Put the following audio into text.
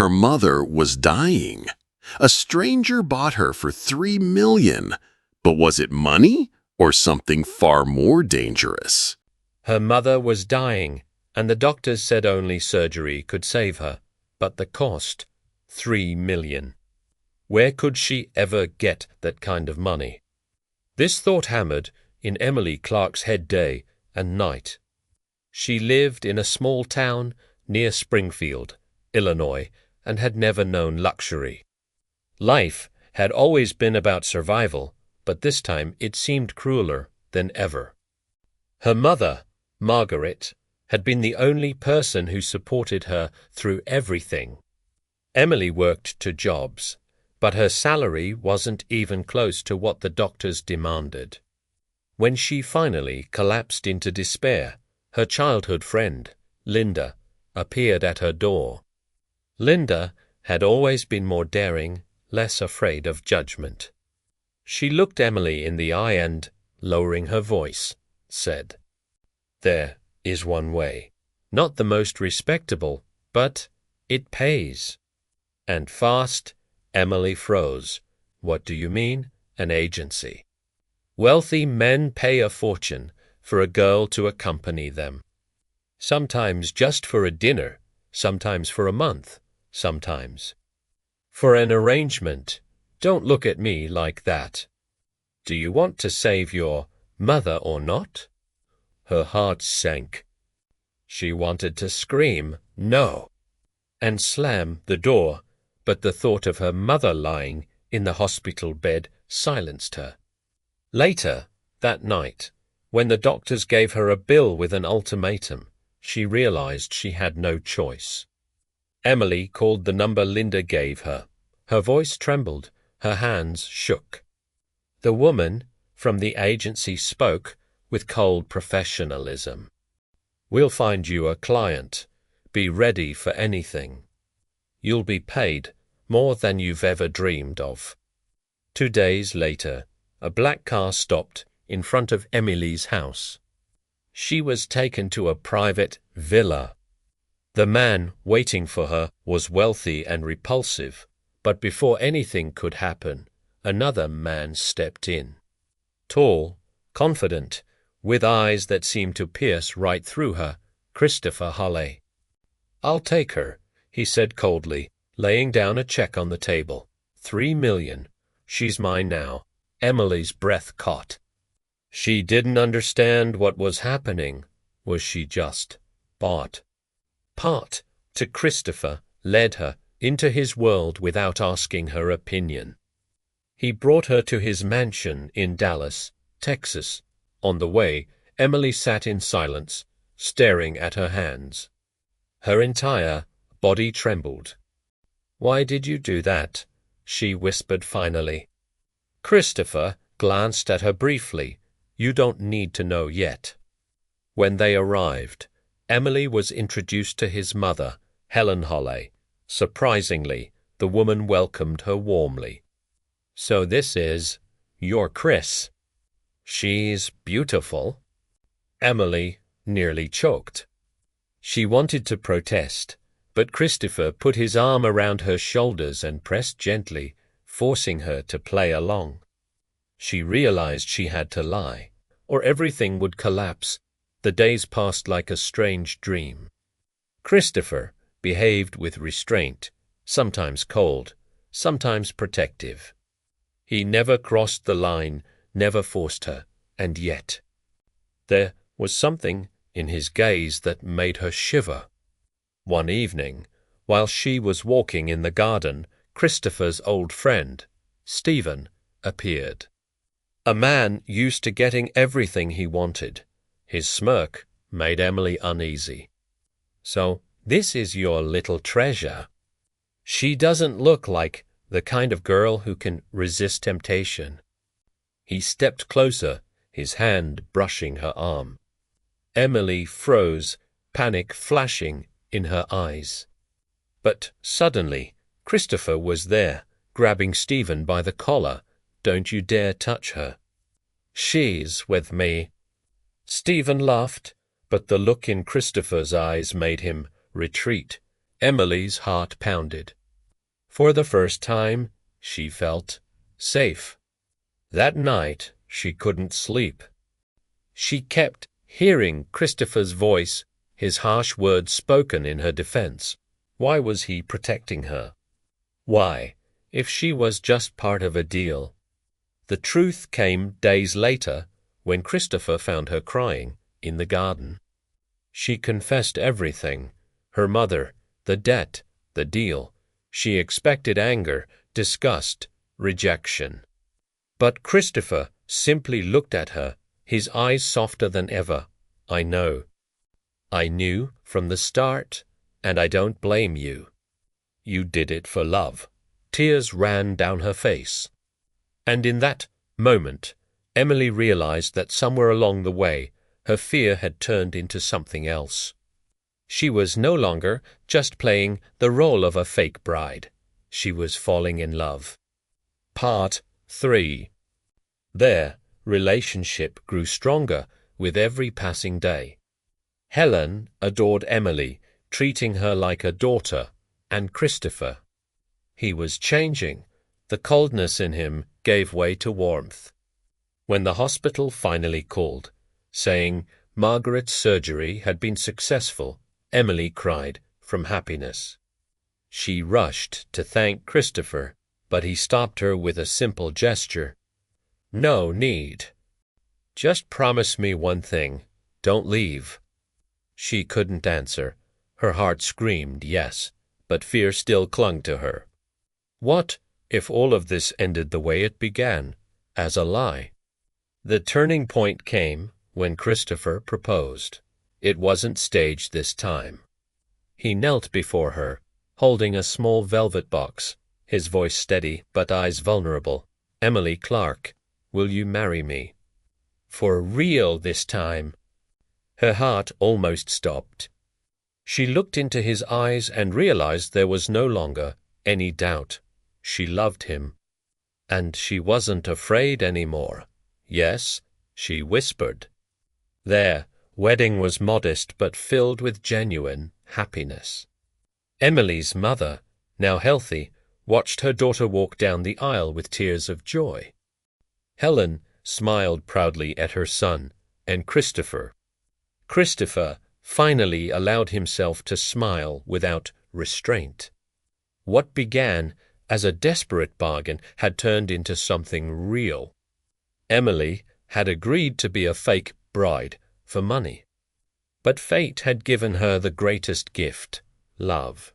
Her mother was dying. A stranger bought her for $3 million. But was it money or something far more dangerous? Her mother was dying, and the doctors said only surgery could save her. But the cost, $3 million. Where could she ever get that kind of money? This thought hammered in Emily Clark's head day and night. She lived in a small town near Springfield, Illinois, and had never known luxury. Life had always been about survival, but this time it seemed crueler than ever. Her mother, Margaret, had been the only person who supported her through everything. Emily worked 2 jobs, but her salary wasn't even close to what the doctors demanded. When she finally collapsed into despair, her childhood friend, Linda, appeared at her door. Linda had always been more daring, less afraid of judgment. She looked Emily in the eye and, lowering her voice, said, "There is one way. Not the most respectable, but it pays." And fast, Emily froze. "What do you mean? An agency?" "Wealthy men pay a fortune for a girl to accompany them. Sometimes just for a dinner, sometimes for a month, sometimes for an arrangement. Don't look at me like that. Do you want to save your mother or not?" Her heart sank. She wanted to scream, "No," and slam the door, but the thought of her mother lying in the hospital bed silenced her. Later, that night, when the doctors gave her a bill with an ultimatum, she realized she had no choice. Emily called the number Linda gave her. Her voice trembled, her hands shook. The woman from the agency spoke with cold professionalism. "We'll find you a client. Be ready for anything. You'll be paid more than you've ever dreamed of." 2 days later, a black car stopped in front of Emily's house. She was taken to a private villa. The man waiting for her was wealthy and repulsive, but before anything could happen, another man stepped in. Tall, confident, with eyes that seemed to pierce right through her, Christopher Hale. "I'll take her," he said coldly, laying down a check on the table. $3 million. She's mine now. Emily's breath caught. She didn't understand what was happening. Was she just bought? Part to Christopher led her into his world without asking her opinion. He brought her to his mansion in Dallas, Texas. On the way, Emily sat in silence, staring at her hands. Her entire body trembled. "Why did you do that?" she whispered finally. Christopher glanced at her briefly. "You don't need to know yet." When they arrived, Emily was introduced to his mother, Helen Hale. Surprisingly, the woman welcomed her warmly. "So this is your Chris. She's beautiful." Emily nearly choked. She wanted to protest, but Christopher put his arm around her shoulders and pressed gently, forcing her to play along. She realized she had to lie, or everything would collapse. The days passed like a strange dream. Christopher behaved with restraint, sometimes cold, sometimes protective. He never crossed the line, never forced her, and yet there was something in his gaze that made her shiver. One evening, while she was walking in the garden, Christopher's old friend, Stephen, appeared. A man used to getting everything he wanted. His smirk made Emily uneasy. "So this is your little treasure. She doesn't look like the kind of girl who can resist temptation." He stepped closer, his hand brushing her arm. Emily froze, panic flashing in her eyes. But suddenly, Christopher was there, grabbing Stephen by the collar. "Don't you dare touch her. She's with me." Stephen laughed, but the look in Christopher's eyes made him retreat. Emily's heart pounded. For the first time, she felt safe. That night, she couldn't sleep. She kept hearing Christopher's voice, his harsh words spoken in her defense. Why was he protecting her? Why, if she was just part of a deal? The truth came days later when Christopher found her crying in the garden. She confessed everything: her mother, the debt, the deal. She expected anger, disgust, rejection. But Christopher simply looked at her, his eyes softer than ever. I know. I knew from the start, and I don't blame you. You did it for love. Tears ran down her face. And in that moment, Emily realized that somewhere along the way, her fear had turned into something else. She was no longer just playing the role of a fake bride. She was falling in love. Part 3. Their relationship grew stronger with every passing day. Helen adored Emily, treating her like a daughter, and Christopher. He was changing. The coldness in him gave way to warmth. When the hospital finally called, saying Margaret's surgery had been successful, Emily cried from happiness. She rushed to thank Christopher, but he stopped her with a simple gesture. No need. Just promise me one thing. Don't leave. She couldn't answer. Her heart screamed yes, but fear still clung to her. What if all of this ended the way it began, as a lie? The turning point came when Christopher proposed. It wasn't staged this time. He knelt before her, holding a small velvet box, his voice steady but eyes vulnerable. Emily Clark, will you marry me? For real this time. Her heart almost stopped. She looked into his eyes and realized there was no longer any doubt. She loved him. And she wasn't afraid anymore. Yes, she whispered. Their wedding was modest but filled with genuine happiness. Emily's mother, now healthy, watched her daughter walk down the aisle with tears of joy. Helen smiled proudly at her son, and Christopher finally allowed himself to smile without restraint. What began as a desperate bargain had turned into something real. Emily had agreed to be a fake bride for money. But fate had given her the greatest gift, love.